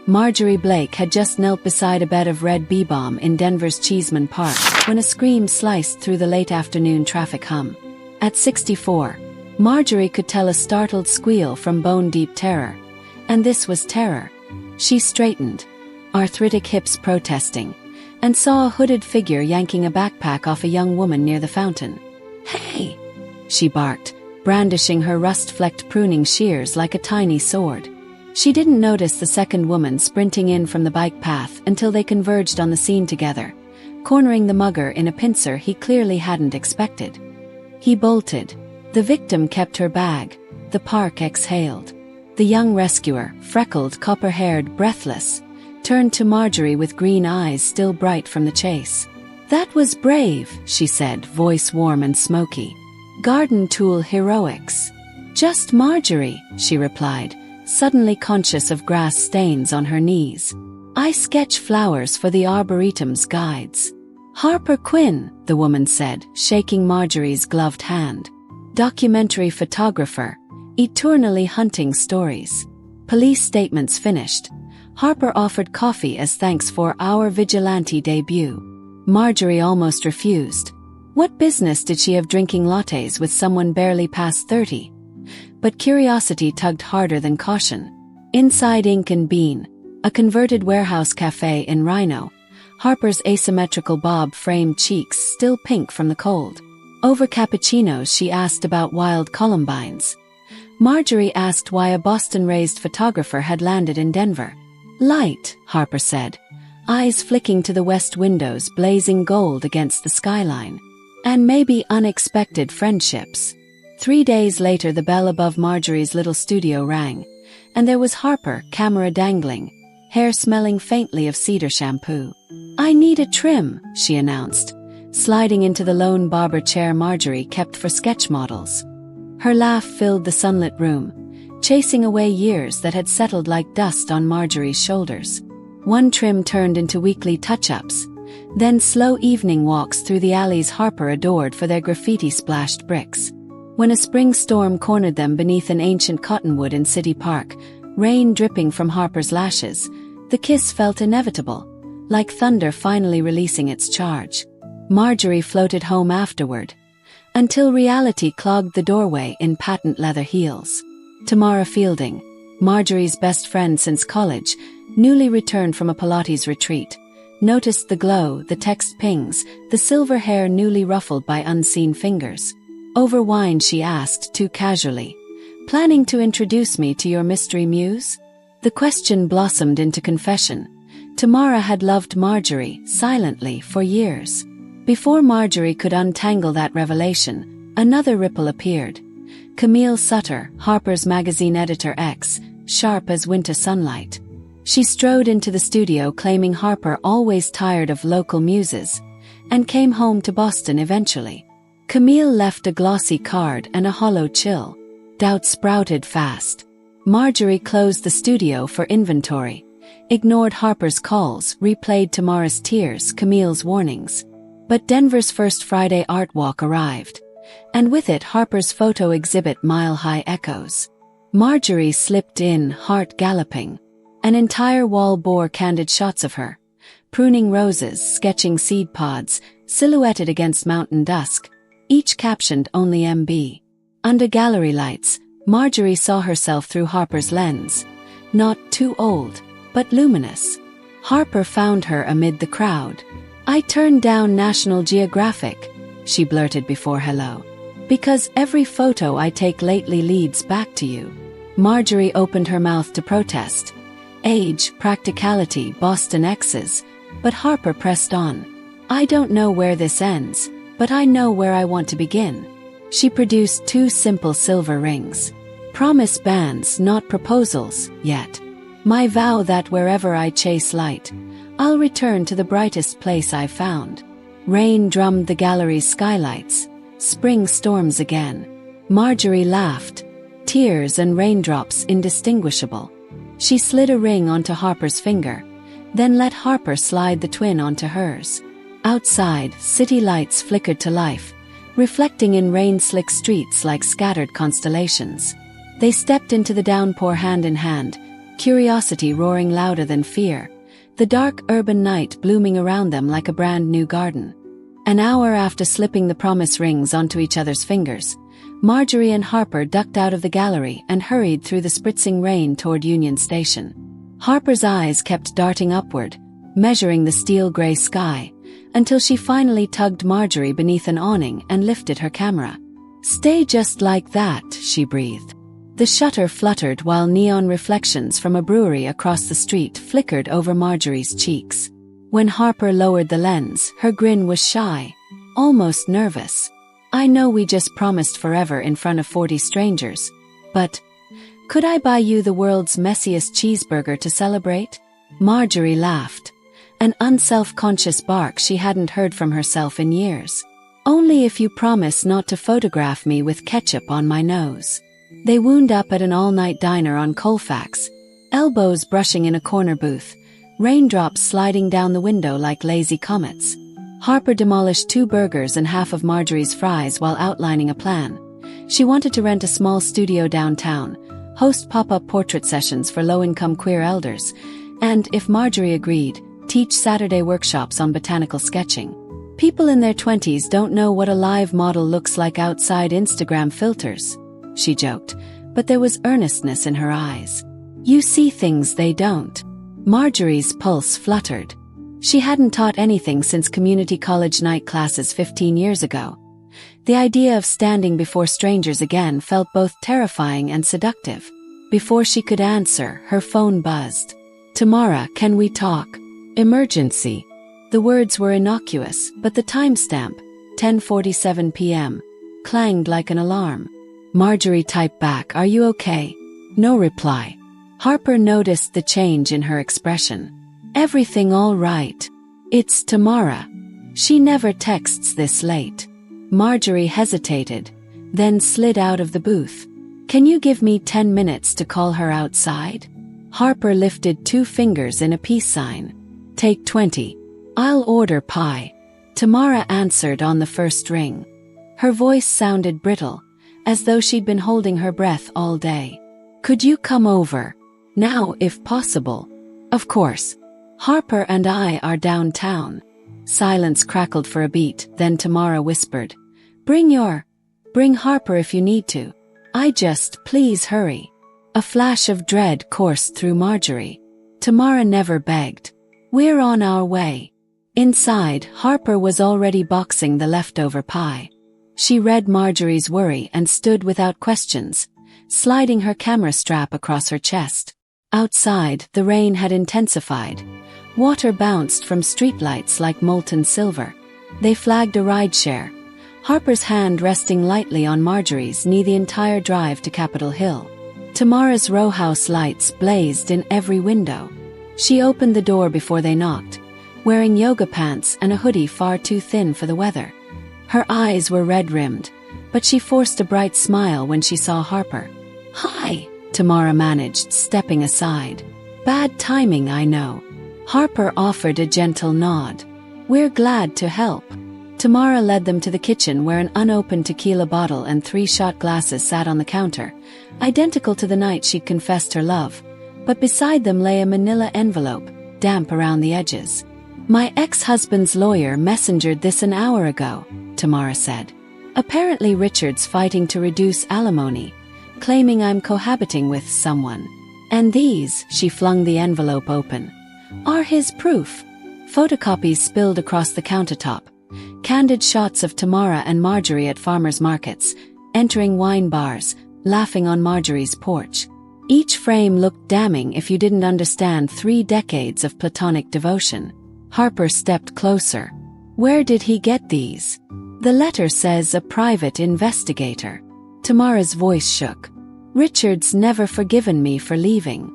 Marjorie Blake had just knelt beside a bed of red bee balm in Denver's Cheeseman Park when a scream sliced through the late afternoon traffic hum. At 64, Marjorie could tell a startled squeal from bone-deep terror. And this was terror. She straightened, arthritic hips protesting, and saw a hooded figure yanking a backpack off a young woman near the fountain. "Hey!" she barked, brandishing her rust-flecked pruning shears like a tiny sword. She didn't notice the second woman sprinting in from the bike path until they converged on the scene together, cornering the mugger in a pincer he clearly hadn't expected. He bolted. The victim kept her bag. The park exhaled. The young rescuer, freckled, copper-haired, breathless, turned to Marjorie with green eyes still bright from the chase. "That was brave," she said, voice warm and smoky. "Garden tool heroics." "Just Marjorie," she replied, suddenly conscious of grass stains on her knees. "I sketch flowers for the Arboretum's guides." "Harper Quinn," the woman said, shaking Marjorie's gloved hand. "Documentary photographer, eternally hunting stories." Police statements finished. Harper offered coffee as thanks for our vigilante debut. Marjorie almost refused. What business did she have drinking lattes with someone barely past 30? But curiosity tugged harder than caution. Inside Ink and Bean, a converted warehouse cafe in Rhino, Harper's asymmetrical bob-framed cheeks still pink from the cold. Over cappuccinos she asked about wild columbines. Marjorie asked why a Boston-raised photographer had landed in Denver. "Light," Harper said, eyes flicking to the west windows blazing gold against the skyline. "And maybe unexpected friendships." 3 days later the bell above Marjorie's little studio rang, and there was Harper, camera dangling, hair smelling faintly of cedar shampoo. "I need a trim," she announced, sliding into the lone barber chair Marjorie kept for sketch models. Her laugh filled the sunlit room, chasing away years that had settled like dust on Marjorie's shoulders. One trim turned into weekly touch-ups, then slow evening walks through the alleys Harper adored for their graffiti-splashed bricks. When a spring storm cornered them beneath an ancient cottonwood in City Park, rain dripping from Harper's lashes, the kiss felt inevitable, like thunder finally releasing its charge. Marjorie floated home afterward, until reality clogged the doorway in patent leather heels. Tamara Fielding, Marjorie's best friend since college, newly returned from a Pilates retreat, noticed the glow, the text pings, the silver hair newly ruffled by unseen fingers. Over wine she asked, too casually, "Planning to introduce me to your mystery muse?" The question blossomed into confession. Tamara had loved Marjorie, silently, for years. Before Marjorie could untangle that revelation, another ripple appeared. Camille Sutter, Harper's magazine editor ex, sharp as winter sunlight. She strode into the studio claiming Harper always tired of local muses, and came home to Boston eventually. Camille left a glossy card and a hollow chill. Doubt sprouted fast. Marjorie closed the studio for inventory, ignored Harper's calls, replayed Tamara's tears, Camille's warnings. But Denver's first Friday art walk arrived, and with it Harper's photo exhibit mile-high echoes. Marjorie slipped in, heart galloping. An entire wall bore candid shots of her, pruning roses, sketching seed pods, silhouetted against mountain dusk, each captioned only MB. Under gallery lights, Marjorie saw herself through Harper's lens. Not too old, but luminous. Harper found her amid the crowd. "I turned down National Geographic," she blurted before hello, "because every photo I take lately leads back to you." Marjorie opened her mouth to protest. Age, practicality, Boston exes, but Harper pressed on. "I don't know where this ends, but I know where I want to begin." She produced 2 simple silver rings. "Promise bands, not proposals, yet. My vow that wherever I chase light, I'll return to the brightest place I've found." Rain drummed the gallery's skylights. Spring storms again. Marjorie laughed. Tears and raindrops indistinguishable. She slid a ring onto Harper's finger, then let Harper slide the twin onto hers. Outside, city lights flickered to life, reflecting in rain-slick streets like scattered constellations. They stepped into the downpour hand in hand, curiosity roaring louder than fear, the dark urban night blooming around them like a brand new garden. An hour after slipping the promise rings onto each other's fingers, Marjorie and Harper ducked out of the gallery and hurried through the spritzing rain toward Union Station. Harper's eyes kept darting upward, measuring the steel-gray sky, until she finally tugged Marjorie beneath an awning and lifted her camera. "Stay just like that," she breathed. The shutter fluttered while neon reflections from a brewery across the street flickered over Marjorie's cheeks. When Harper lowered the lens, her grin was shy, almost nervous. "I know we just promised forever in front of 40 strangers, but could I buy you the world's messiest cheeseburger to celebrate?" Marjorie laughed, an unself-conscious bark she hadn't heard from herself in years. "Only if you promise not to photograph me with ketchup on my nose." They wound up at an all-night diner on Colfax, elbows brushing in a corner booth, raindrops sliding down the window like lazy comets. Harper demolished 2 burgers and half of Marjorie's fries while outlining a plan. She wanted to rent a small studio downtown, host pop-up portrait sessions for low-income queer elders, and, if Marjorie agreed, teach Saturday workshops on botanical sketching. "People in their 20s don't know what a live model looks like outside Instagram filters," she joked, but there was earnestness in her eyes. "You see things they don't." Marjorie's pulse fluttered. She hadn't taught anything since community college night classes 15 years ago. The idea of standing before strangers again felt both terrifying and seductive. Before she could answer, her phone buzzed. "Tamara, can we talk? Emergency." The words were innocuous, but the timestamp, 10:47 p.m., clanged like an alarm. Marjorie typed back, "Are you okay?" No reply. Harper noticed the change in her expression. "Everything all right? It's Tamara. She never texts this late." Marjorie hesitated, then slid out of the booth. "Can you give me 10 minutes to call her outside?" Harper lifted 2 fingers in a peace sign. "Take 20. I'll order pie." Tamara answered on the first ring. Her voice sounded brittle, as though she'd been holding her breath all day. "Could you come over? Now, if possible." "Of course. Harper and I are downtown." Silence crackled for a beat, then Tamara whispered, Bring Harper if you need to. Please hurry." A flash of dread coursed through Marjorie. Tamara never begged. "We're on our way." Inside, Harper was already boxing the leftover pie. She read Marjorie's worry and stood without questions, sliding her camera strap across her chest. Outside, the rain had intensified. Water bounced from streetlights like molten silver. They flagged a rideshare, Harper's hand resting lightly on Marjorie's knee the entire drive to Capitol Hill. Tamara's row house lights blazed in every window. She opened the door before they knocked, wearing yoga pants and a hoodie far too thin for the weather. Her eyes were red-rimmed, but she forced a bright smile when she saw Harper. "Hi," Tamara managed, stepping aside. "Bad timing, I know." Harper offered a gentle nod. "We're glad to help." Tamara led them to the kitchen where an unopened tequila bottle and 3 shot glasses sat on the counter, identical to the night she'd confessed her love, but beside them lay a manila envelope, damp around the edges. "My ex-husband's lawyer messengered this an hour ago," Tamara said. "Apparently Richard's fighting to reduce alimony, claiming I'm cohabiting with someone. And these," she flung the envelope open, "are his proof." Photocopies spilled across the countertop. Candid shots of Tamara and Marjorie at farmers' markets, entering wine bars, laughing on Marjorie's porch. Each frame looked damning if you didn't understand 3 decades of platonic devotion. Harper stepped closer. "Where did he get these?" "The letter says a private investigator." Tamara's voice shook. "Richard's never forgiven me for leaving.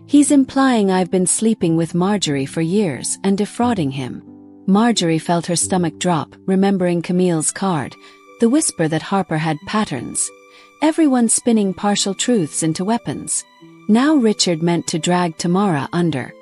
He's implying I've been sleeping with Marjorie for years and defrauding him." Marjorie felt her stomach drop, remembering Camille's card, the whisper that Harper had patterns. Everyone spinning partial truths into weapons. Now Richard meant to drag Tamara under,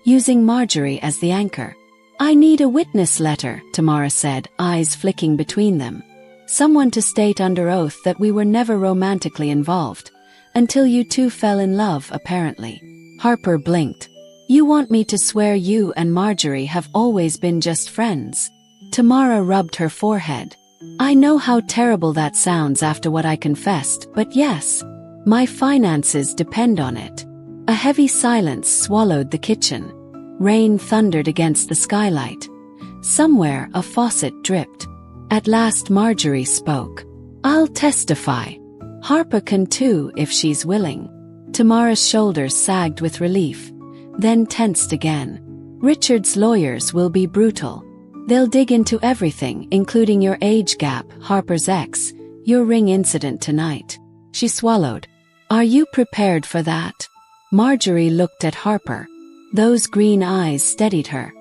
using Marjorie as the anchor. "I need a witness letter," Tamara said, eyes flicking between them. "Someone to state under oath that we were never romantically involved, Until you two fell in love, apparently. Harper blinked. You want me to swear you and Marjorie have always been just friends? Tamara rubbed her forehead. I know how terrible that sounds after what I confessed, but yes. My finances depend on it. A heavy silence swallowed the kitchen. Rain thundered against the skylight. Somewhere a faucet dripped. At last Marjorie spoke. I'll testify. Harper can too if she's willing. Tamara's shoulders sagged with relief, then tensed again. Richard's lawyers will be brutal. They'll dig into everything, including your age gap, Harper's ex, your ring incident tonight. She swallowed. Are you prepared for that? Marjorie looked at Harper. Those green eyes steadied her,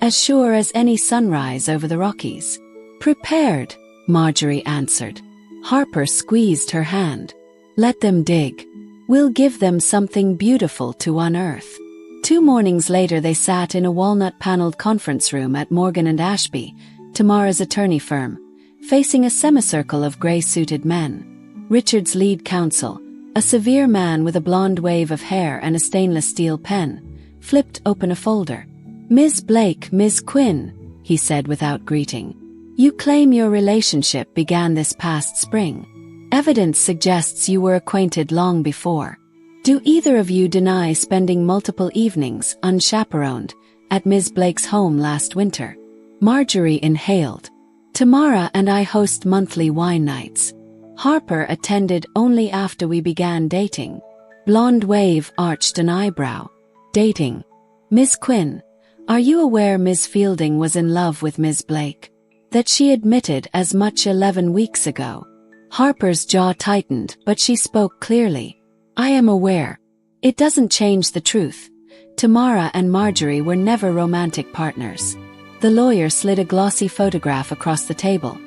as sure as any sunrise over the Rockies. Prepared, Marjorie answered. Harper squeezed her hand. Let them dig. We'll give them something beautiful to unearth. 2 mornings later they sat in a walnut-paneled conference room at Morgan & Ashby, Tamara's attorney firm, facing a semicircle of gray-suited men. Richard's lead counsel, a severe man with a blonde wave of hair and a stainless steel pen, flipped open a folder. Ms. Blake, Ms. Quinn, he said without greeting. You claim your relationship began this past spring. Evidence suggests you were acquainted long before. Do either of you deny spending multiple evenings, unchaperoned, at Ms. Blake's home last winter? Marjorie inhaled. Tamara and I host monthly wine nights. Harper attended only after we began dating. Blonde wave arched an eyebrow. Dating. Ms. Quinn, are you aware Ms. Fielding was in love with Ms. Blake? That she admitted as much 11 weeks ago. Harper's jaw tightened, but she spoke clearly. I am aware. It doesn't change the truth. Tamara and Marjorie were never romantic partners. The lawyer slid a glossy photograph across the table.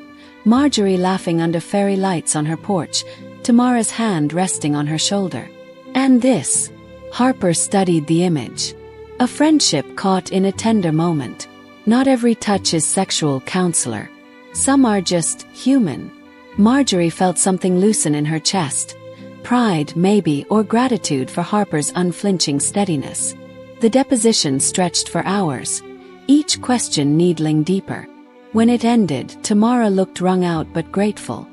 Marjorie laughing under fairy lights on her porch, Tamara's hand resting on her shoulder. And this. Harper studied the image. A friendship caught in a tender moment. Not every touch is sexual, counselor. Some are just human. Marjorie felt something loosen in her chest. Pride, maybe, or gratitude for Harper's unflinching steadiness. The deposition stretched for hours, each question needling deeper. When it ended, Tamara looked wrung out but grateful.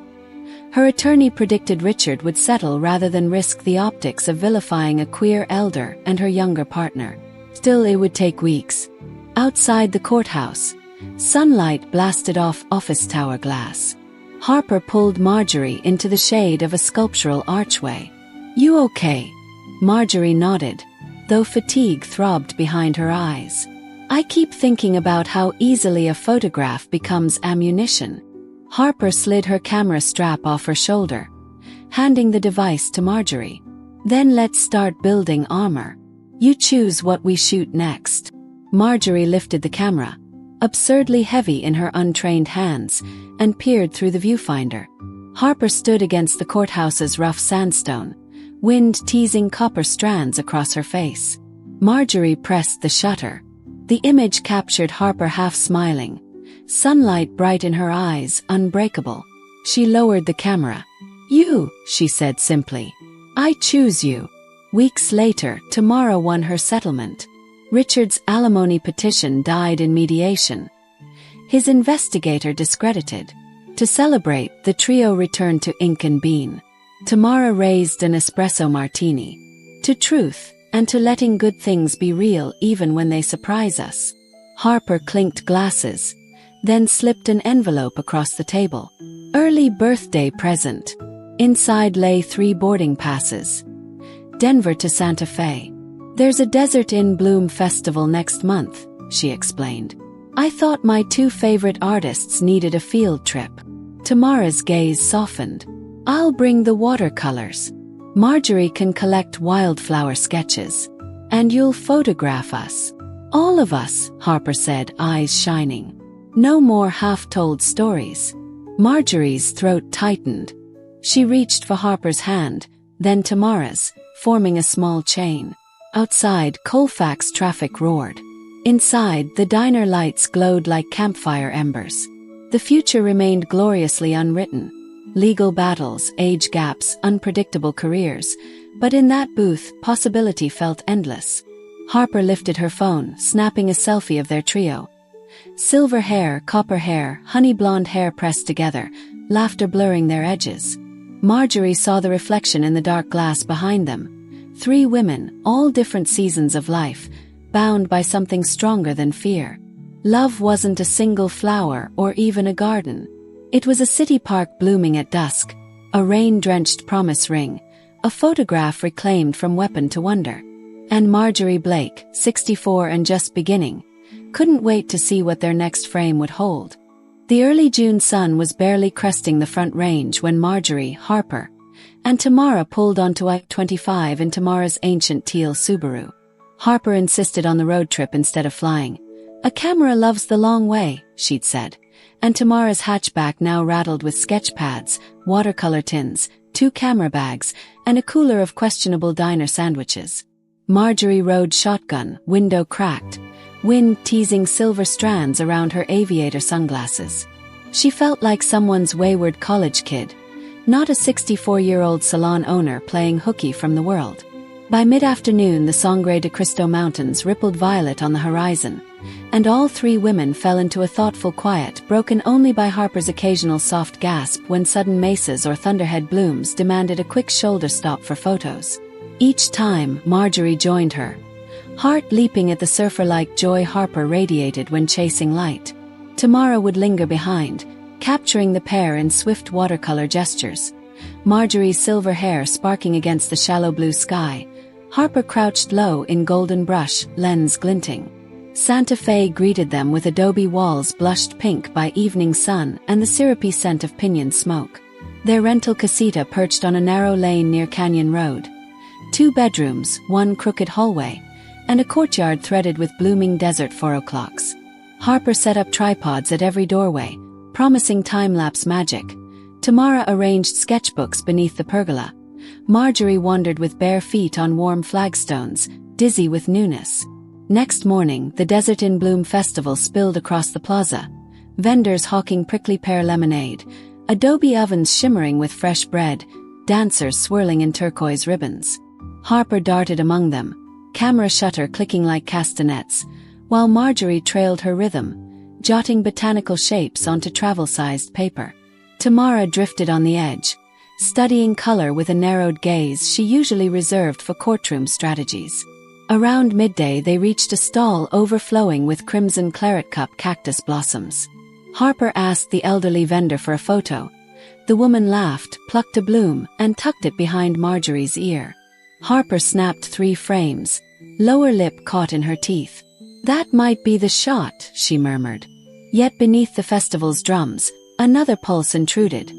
Her attorney predicted Richard would settle rather than risk the optics of vilifying a queer elder and her younger partner. Still, it would take weeks. Outside the courthouse, sunlight blasted off office tower glass. Harper pulled Marjorie into the shade of a sculptural archway. You okay? Marjorie nodded, though fatigue throbbed behind her eyes. I keep thinking about how easily a photograph becomes ammunition. Harper slid her camera strap off her shoulder, handing the device to Marjorie. Then let's start building armor. You choose what we shoot next. Marjorie lifted the camera, absurdly heavy in her untrained hands, and peered through the viewfinder. Harper stood against the courthouse's rough sandstone, wind teasing copper strands across her face. Marjorie pressed the shutter. The image captured Harper half smiling, sunlight bright in her eyes, unbreakable. She lowered the camera. You, she said simply. I choose you. Weeks later, Tamara won her settlement. Richard's alimony petition died in mediation. His investigator discredited. To celebrate, the trio returned to ink and bean. Tamara raised an espresso martini. To truth, and to letting good things be real even when they surprise us. Harper clinked glasses, then slipped an envelope across the table. Early birthday present. Inside lay 3 boarding passes. Denver to Santa Fe. There's a Desert in Bloom festival next month, she explained. I thought my 2 favorite artists needed a field trip. Tamara's gaze softened. I'll bring the watercolors. Marjorie can collect wildflower sketches. And you'll photograph us. All of us, Harper said, eyes shining. No more half-told stories. Marjorie's throat tightened. She reached for Harper's hand, then Tamara's, forming a small chain. Outside, Colfax traffic roared. Inside, the diner lights glowed like campfire embers. The future remained gloriously unwritten. Legal battles, age gaps, unpredictable careers, But in that booth, possibility felt endless. Harper lifted her phone, snapping a selfie of their trio. Silver hair, copper hair, honey blonde hair pressed together, laughter blurring their edges. Marjorie saw the reflection in the dark glass behind them. 3 women, all different seasons of life, bound by something stronger than fear. Love wasn't a single flower or even a garden. It was a city park blooming at dusk, a rain-drenched promise ring, a photograph reclaimed from weapon to wonder. And Marjorie Blake, 64 and just beginning, couldn't wait to see what their next frame would hold. The early June sun was barely cresting the front range when Marjorie, Harper, and Tamara pulled onto I-25 in Tamara's ancient teal Subaru. Harper insisted on the road trip instead of flying. "A camera loves the long way," she'd said, and Tamara's hatchback now rattled with sketch pads, watercolor tins, 2 camera bags, and a cooler of questionable diner sandwiches. Marjorie rode shotgun, window cracked, wind teasing silver strands around her aviator sunglasses. She felt like someone's wayward college kid, not a 64-year-old salon owner playing hooky from the world. By mid-afternoon, the Sangre de Cristo Mountains rippled violet on the horizon, and all 3 women fell into a thoughtful quiet broken only by Harper's occasional soft gasp when sudden mesas or thunderhead blooms demanded a quick shoulder stop for photos. Each time, Marjorie joined her, heart leaping at the surfer-like joy Harper radiated when chasing light. Tamara would linger behind, capturing the pair in swift watercolor gestures. Marjorie's silver hair sparking against the shallow blue sky, Harper crouched low in golden brush, lens glinting. Santa Fe greeted them with adobe walls blushed pink by evening sun and the syrupy scent of pinyon smoke. Their rental casita perched on a narrow lane near Canyon Road. 2 bedrooms, 1 crooked hallway, and a courtyard threaded with blooming desert 4 o'clocks. Harper set up tripods at every doorway, promising time-lapse magic. Tamara arranged sketchbooks beneath the pergola. Marjorie wandered with bare feet on warm flagstones, dizzy with newness. Next morning, the Desert in Bloom festival spilled across the plaza. Vendors hawking prickly pear lemonade, adobe ovens shimmering with fresh bread, dancers swirling in turquoise ribbons. Harper darted among them, camera shutter clicking like castanets, while Marjorie trailed her rhythm, jotting botanical shapes onto travel-sized paper. Tamara drifted on the edge, studying color with a narrowed gaze she usually reserved for courtroom strategies. Around midday they reached a stall overflowing with crimson claret cup cactus blossoms. Harper asked the elderly vendor for a photo. The woman laughed, plucked a bloom, and tucked it behind Marjorie's ear. Harper snapped 3 frames, lower lip caught in her teeth. "That might be the shot," she murmured. Yet beneath the festival's drums, another pulse intruded.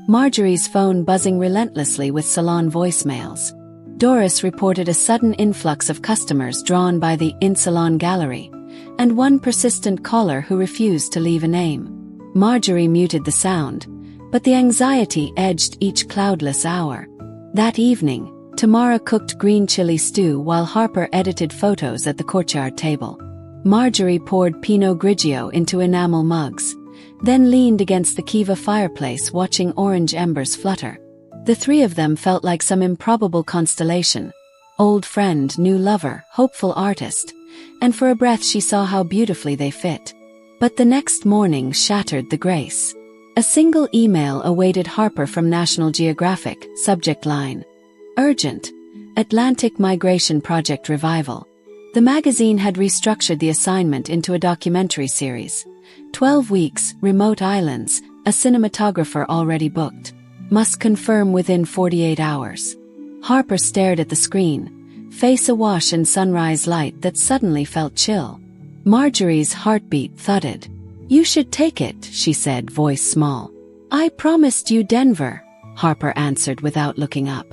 Marjorie's phone buzzing relentlessly with salon voicemails. Doris reported a sudden influx of customers drawn by the in-salon gallery, and one persistent caller who refused to leave a name. Marjorie muted the sound, but the anxiety edged each cloudless hour. That evening, Tamara cooked green chili stew while Harper edited photos at the courtyard table. Marjorie poured Pinot Grigio into enamel mugs, then leaned against the Kiva fireplace watching orange embers flutter. The 3 of them felt like some improbable constellation. Old friend, new lover, hopeful artist, and for a breath she saw how beautifully they fit. But the next morning shattered the grace. A single email awaited Harper from National Geographic, subject line: "Urgent. Atlantic Migration Project Revival." The magazine had restructured the assignment into a documentary series. 12 weeks, remote islands, a cinematographer already booked. Must confirm within 48 hours. Harper stared at the screen, face awash in sunrise light that suddenly felt chill. Marjorie's heartbeat thudded. "You should take it," she said, voice small. "I promised you Denver," Harper answered without looking up.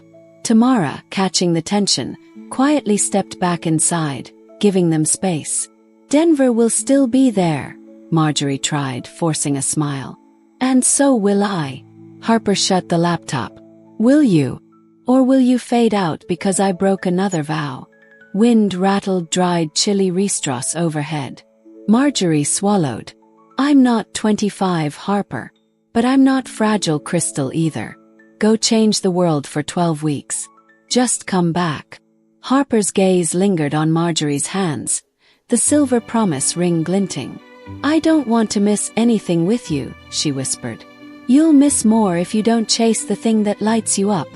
Tamara, catching the tension, quietly stepped back inside, giving them space. "Denver will still be there," Marjorie tried, forcing a smile. "And so will I." Harper shut the laptop. "Will you? Or will you fade out because I broke another vow?" Wind rattled dried chili ristos overhead. Marjorie swallowed. "I'm not 25, Harper. But I'm not fragile crystal either. Go change the world for 12 weeks. Just come back. Harper's gaze lingered on Marjorie's hands, the silver promise ring glinting. I don't want to miss anything with you, she whispered. You'll miss more if you don't chase the thing that lights you up,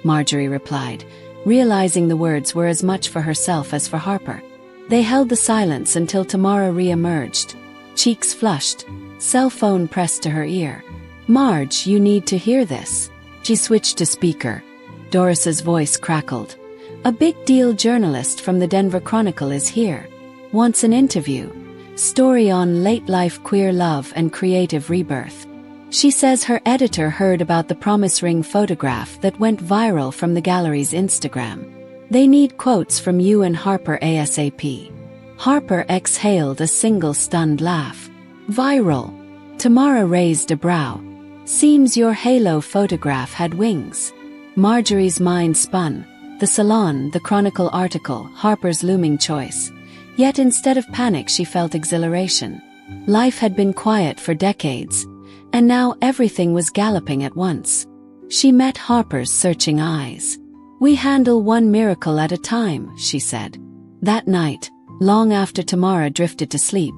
Marjorie replied, realizing the words were as much for herself as for Harper. They held the silence until Tamara re-emerged, cheeks flushed, cell phone pressed to her ear. Marge, you need to hear this. She switched to speaker. Doris's voice crackled. A big deal journalist from the Denver Chronicle is here. Wants an interview. Story on late life queer love and creative rebirth. She says her editor heard about the promise ring photograph that went viral from the gallery's Instagram. They need quotes from you and Harper ASAP. Harper exhaled a single stunned laugh. Viral. Tamara raised a brow. Seems your halo photograph had wings. Marjorie's mind spun. The salon, the Chronicle article, Harper's looming choice. Yet instead of panic she felt exhilaration. Life had been quiet for decades, and now everything was galloping at once. She met Harper's searching eyes. We handle one miracle at a time, she said. That night, long after Tamara drifted to sleep,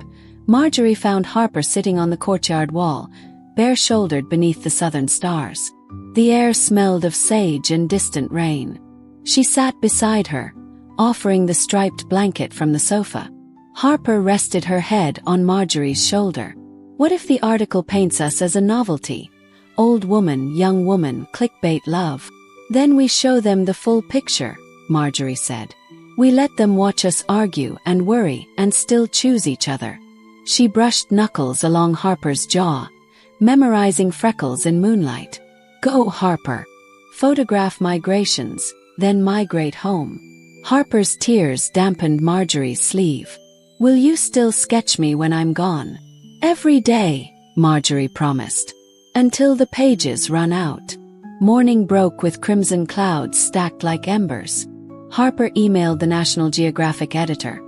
Marjorie found Harper sitting on the courtyard wall, bare-shouldered beneath the southern stars. The air smelled of sage and distant rain. She sat beside her, offering the striped blanket from the sofa. Harper rested her head on Marjorie's shoulder. What if the article paints us as a novelty? Old woman, young woman, clickbait love. Then we show them the full picture, Marjorie said. We let them watch us argue and worry and still choose each other. She brushed knuckles along Harper's jaw, memorizing freckles in moonlight. Go, Harper. Photograph migrations, then migrate home. Harper's tears dampened Marjorie's sleeve. Will you still sketch me when I'm gone? Every day, Marjorie promised. Until the pages run out. Morning broke with crimson clouds stacked like embers. Harper emailed the National Geographic editor.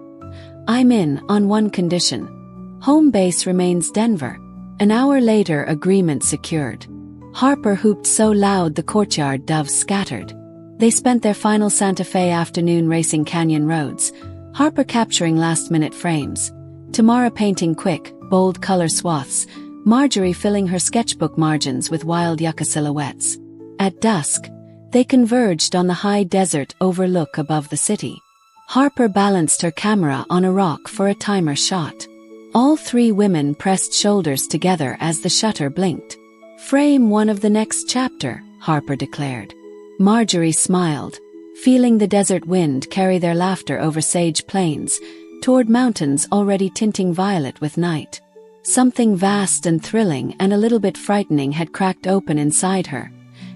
I'm in, on one condition. Home base remains Denver. An hour later, agreement secured. Harper hooped so loud the courtyard doves scattered. They spent their final Santa Fe afternoon racing canyon roads, Harper capturing last-minute frames, Tamara painting quick, bold color swaths, Marjorie filling her sketchbook margins with wild yucca silhouettes. At dusk, they converged on the high desert overlook above the city. Harper balanced her camera on a rock for a timer shot. All three women pressed shoulders together as the shutter blinked. Frame one of the next chapter, Harper declared. Marjorie smiled, feeling the desert wind carry their laughter over sage plains, toward mountains already tinting violet with night. Something vast and thrilling and a little bit frightening had cracked open inside her,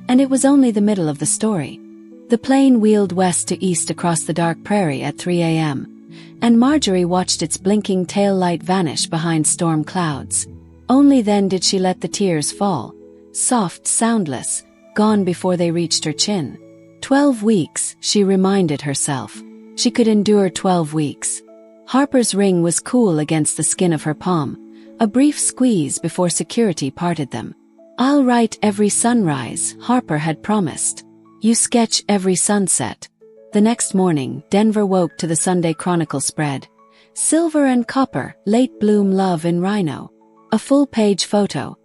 and it was only the middle of the story. The plane wheeled west to east across the dark prairie at 3 a.m., and Marjorie watched its blinking tail light vanish behind storm clouds. Only then did she let the tears fall, soft, soundless, gone before they reached her chin. 12 weeks, she reminded herself. She could endure 12 weeks. Harper's ring was cool against the skin of her palm, a brief squeeze before security parted them. I'll write every sunrise, Harper had promised. You sketch every sunset. The next morning, Denver woke to the Sunday Chronicle spread. Silver and copper, late bloom love in Rhino. A full-page photo.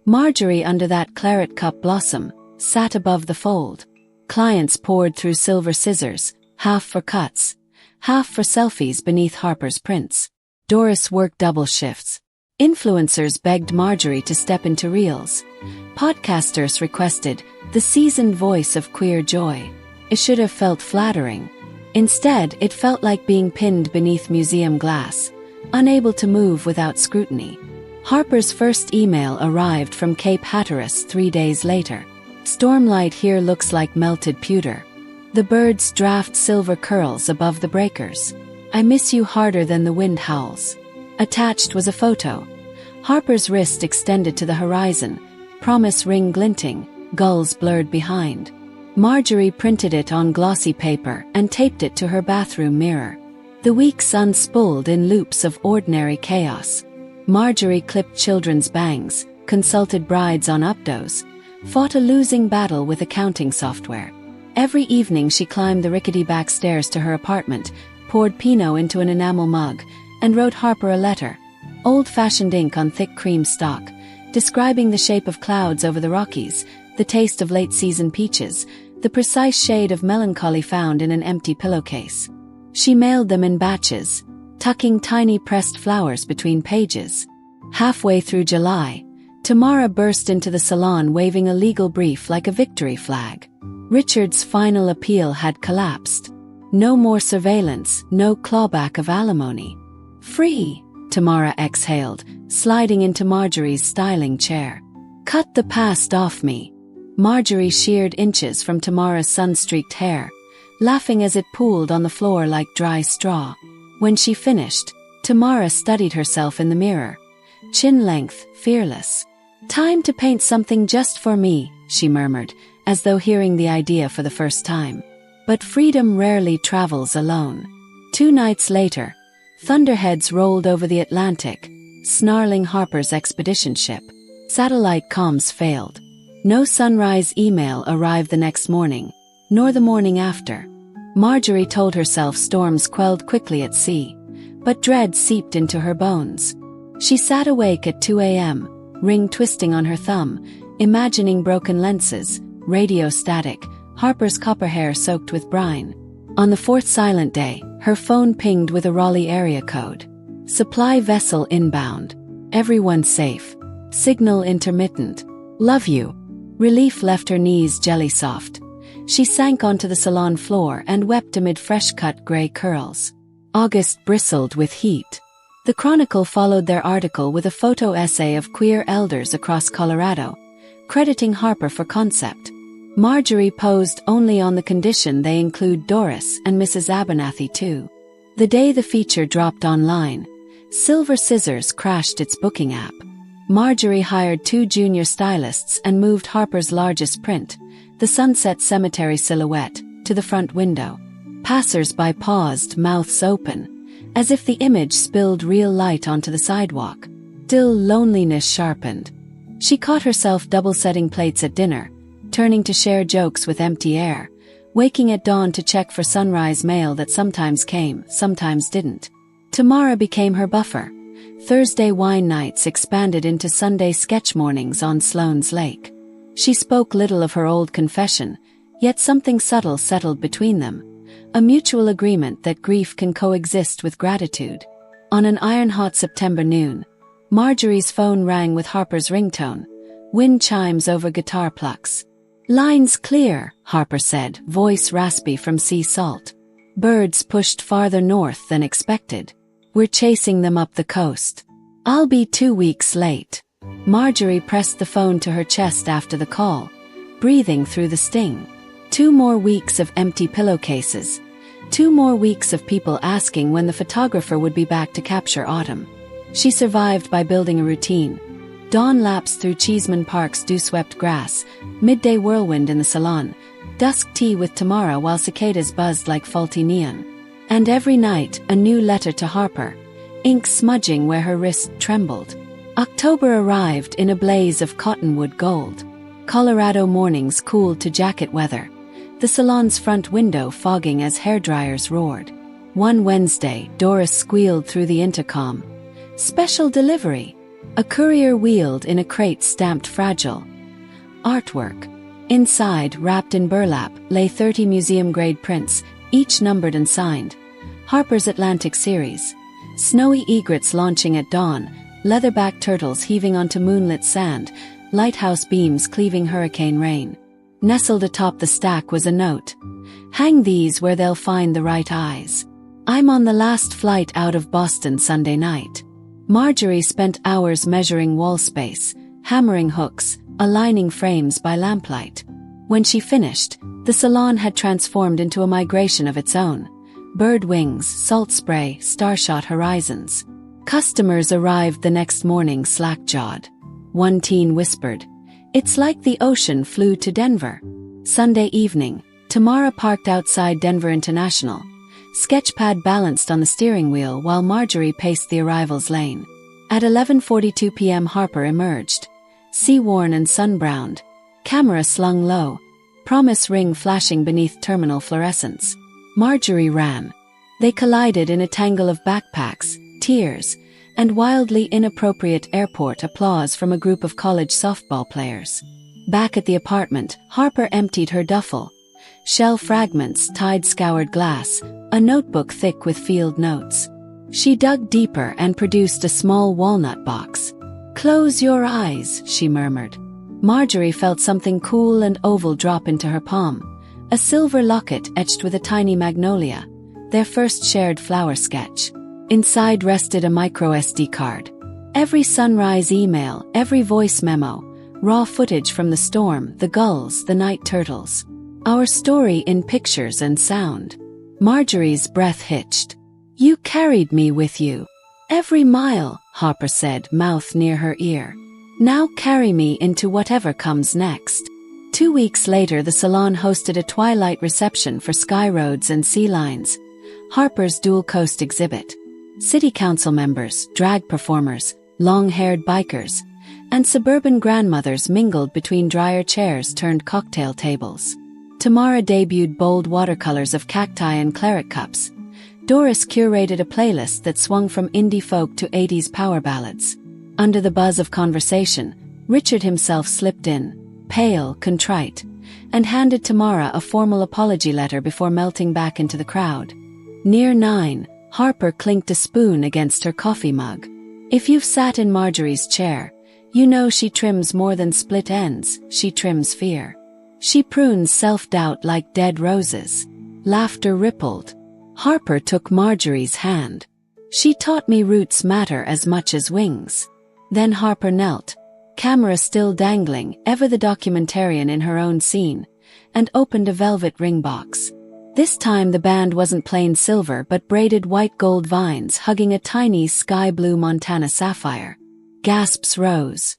Marjorie under that claret cup blossom, sat above the fold. Clients poured through silver scissors, half for cuts, half for selfies beneath Harper's prints. Doris worked double shifts. Influencers begged Marjorie to step into reels. Podcasters requested the seasoned voice of queer joy. It should have felt flattering. Instead, it felt like being pinned beneath museum glass, unable to move without scrutiny. Harper's first email arrived from Cape Hatteras 3 days later. Stormlight here looks like melted pewter. The birds draft silver curls above the breakers. I miss you harder than the wind howls. Attached was a photo. Harper's wrist extended to the horizon, promise ring glinting, gulls blurred behind. Marjorie printed it on glossy paper and taped it to her bathroom mirror. The weeks unspooled in loops of ordinary chaos. Marjorie clipped children's bangs, consulted brides on updos, fought a losing battle with accounting software. Every evening she climbed the rickety back stairs to her apartment, poured Pinot into an enamel mug, and wrote Harper a letter, old-fashioned ink on thick cream stock, describing the shape of clouds over the Rockies, the taste of late-season peaches, the precise shade of melancholy found in an empty pillowcase. She mailed them in batches, tucking tiny pressed flowers between pages. Halfway through July, Tamara burst into the salon waving a legal brief like a victory flag. Richard's final appeal had collapsed. No more surveillance, no clawback of alimony. Free, Tamara exhaled, sliding into Marjorie's styling chair. Cut the past off me. Marjorie sheared inches from Tamara's sun-streaked hair, laughing as it pooled on the floor like dry straw. When she finished, Tamara studied herself in the mirror. Chin length, fearless. Time to paint something just for me, she murmured, as though hearing the idea for the first time. But freedom rarely travels alone. 2 nights later, thunderheads rolled over the Atlantic, snarling Harper's expedition ship. Satellite comms failed. No sunrise email arrived the next morning, nor the morning after. Marjorie told herself storms quelled quickly at sea, but dread seeped into her bones. She sat awake at 2 a.m., ring twisting on her thumb, imagining broken lenses, radio static, Harper's copper hair soaked with brine. On the 4th silent day, her phone pinged with a Raleigh area code. Supply vessel inbound. Everyone safe. Signal intermittent. Love you. Relief left her knees jelly soft. She sank onto the salon floor and wept amid fresh-cut gray curls. August bristled with heat. The Chronicle followed their article with a photo essay of queer elders across Colorado, crediting Harper for concept. Marjorie posed only on the condition they include Doris and Mrs. Abernathy too. The day the feature dropped online, Silver Scissors crashed its booking app. Marjorie hired 2 junior stylists and moved Harper's largest print, the Sunset Cemetery silhouette, to the front window. Passers-by paused, mouths open, as if the image spilled real light onto the sidewalk. Still, loneliness sharpened. She caught herself double-setting plates at dinner, turning to share jokes with empty air, waking at dawn to check for sunrise mail that sometimes came, sometimes didn't. Tamara became her buffer. Thursday wine nights expanded into Sunday sketch mornings on Sloan's Lake. She spoke little of her old confession, yet something subtle settled between them, a mutual agreement that grief can coexist with gratitude. On an iron-hot September noon, Marjorie's phone rang with Harper's ringtone, wind chimes over guitar plucks. Lines clear, Harper said, voice raspy from sea salt. Birds pushed farther north than expected. We're chasing them up the coast. I'll be 2 weeks late. Marjorie pressed the phone to her chest after the call, breathing through the sting. 2 more weeks of empty pillowcases. 2 more weeks of people asking when the photographer would be back to capture autumn. She survived by building a routine. Dawn laps through Cheeseman Park's dew-swept grass, midday whirlwind in the salon, dusk tea with Tamara while cicadas buzzed like faulty neon. And every night, a new letter to Harper, ink smudging where her wrist trembled. October arrived in a blaze of cottonwood gold. Colorado mornings cooled to jacket weather, the salon's front window fogging as hairdryers roared. One Wednesday, Doris squealed through the intercom. Special delivery. A courier wheeled in a crate stamped fragile. Artwork. Inside, wrapped in burlap, lay 30 museum-grade prints, each numbered and signed. Harper's Atlantic series. Snowy egrets launching at dawn, leatherback turtles heaving onto moonlit sand, lighthouse beams cleaving hurricane rain. Nestled atop the stack was a note. Hang these where they'll find the right eyes. I'm on the last flight out of Boston Sunday night. Marjorie spent hours measuring wall space, hammering hooks, aligning frames by lamplight. When she finished, the salon had transformed into a migration of its own. Bird wings, salt spray, starshot horizons. Customers arrived the next morning slack-jawed. One teen whispered, "It's like the ocean flew to Denver." Sunday evening, Tamara parked outside Denver International. Sketchpad balanced on the steering wheel while Marjorie paced the arrivals lane. At 11:42 p.m. Harper emerged. Sea-worn and sun-browned. Camera slung low. promise ring flashing beneath terminal fluorescence. Marjorie ran. They collided in a tangle of backpacks, tears, and wildly inappropriate airport applause from a group of college softball players. Back at the apartment, Harper emptied her duffel. Shell fragments, tide-scoured glass, a notebook thick with field notes. She dug deeper and produced a small walnut box. "Close your eyes," she murmured. Marjorie felt something cool and oval drop into her palm. A silver locket etched with a tiny magnolia, their first shared flower sketch. Inside rested a micro SD card. Every sunrise email, every voice memo, raw footage from the storm, the gulls, the night turtles. Our story in pictures and sound. Marjorie's breath hitched. "You carried me with you. Every mile," Harper said, mouth near her ear. "Now carry me into whatever comes next." 2 weeks later, the salon hosted a twilight reception for Sky Roads and Sea Lines, Harper's dual coast exhibit. City council members, drag performers, long-haired bikers, and suburban grandmothers mingled between dryer chairs turned cocktail tables. Tamara debuted bold watercolors of cacti and claret cups. Doris curated a playlist that swung from indie folk to 80s power ballads. Under the buzz of conversation, Richard himself slipped in, pale, contrite, and handed Tamara a formal apology letter before melting back into the crowd. Near 9, Harper clinked a spoon against her coffee mug. If you've sat in Marjorie's chair, you know she trims more than split ends, she trims fear. She prunes self-doubt like dead roses. Laughter rippled. Harper took Marjorie's hand. "She taught me roots matter as much as wings." Then Harper knelt, camera still dangling, ever the documentarian in her own scene, and opened a velvet ring box. This time the band wasn't plain silver but braided white gold vines hugging a tiny sky-blue Montana sapphire. Gasps rose.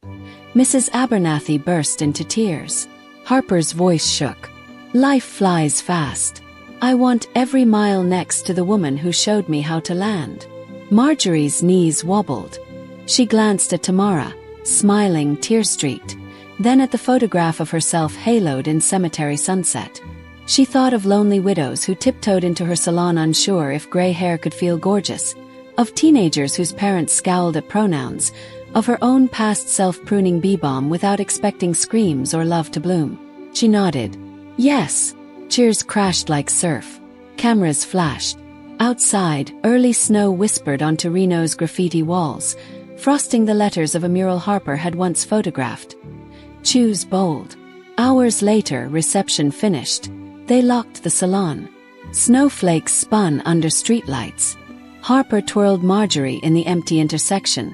Mrs. Abernathy burst into tears. Harper's voice shook. "Life flies fast. I want every mile next to the woman who showed me how to land." Marjorie's knees wobbled. She glanced at Tamara, smiling, tear-streaked, then at the photograph of herself haloed in cemetery sunset. She thought of lonely widows who tiptoed into her salon unsure if gray hair could feel gorgeous, of teenagers whose parents scowled at pronouns, of her own past self-pruning bee-balm without expecting screams or love to bloom. She nodded. "Yes." Cheers crashed like surf. Cameras flashed. Outside, early snow whispered onto Reno's graffiti walls, frosting the letters of a mural Harper had once photographed. "Choose bold." Hours later, reception finished. They locked the salon. Snowflakes spun under streetlights. Harper twirled Marjorie in the empty intersection,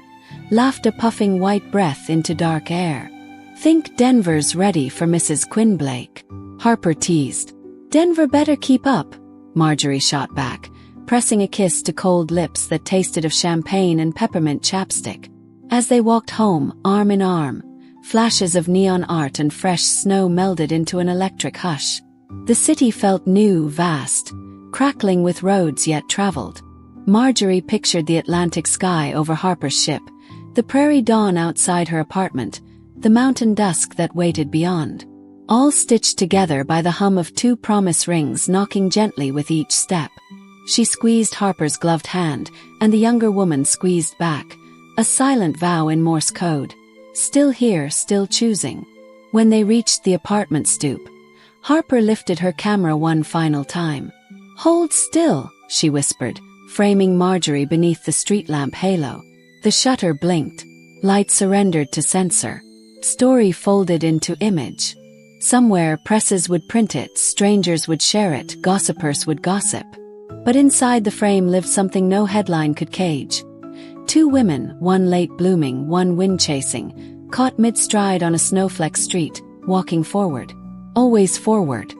laughed a puffing white breath into dark air. "Think Denver's ready for Mrs. Quinn Blake," Harper teased. "Denver better keep up," Marjorie shot back, pressing a kiss to cold lips that tasted of champagne and peppermint chapstick. As they walked home, arm in arm, flashes of neon art and fresh snow melded into an electric hush. The city felt new, vast, crackling with roads yet traveled. Marjorie pictured the Atlantic sky over Harper's ship, the prairie dawn outside her apartment, the mountain dusk that waited beyond. All stitched together by the hum of 2 promise rings knocking gently with each step. She squeezed Harper's gloved hand, and the younger woman squeezed back, a silent vow in Morse code. Still here, still choosing. When they reached the apartment stoop, Harper lifted her camera one final time. "Hold still," she whispered, framing Marjorie beneath the street lamp halo. The shutter blinked. Light surrendered to sensor. Story folded into image. Somewhere, presses would print it, strangers would share it, gossipers would gossip. But inside the frame lived something no headline could cage. 2 women, one late blooming, one wind-chasing, caught mid-stride on a snowflake street, walking forward. Always forward.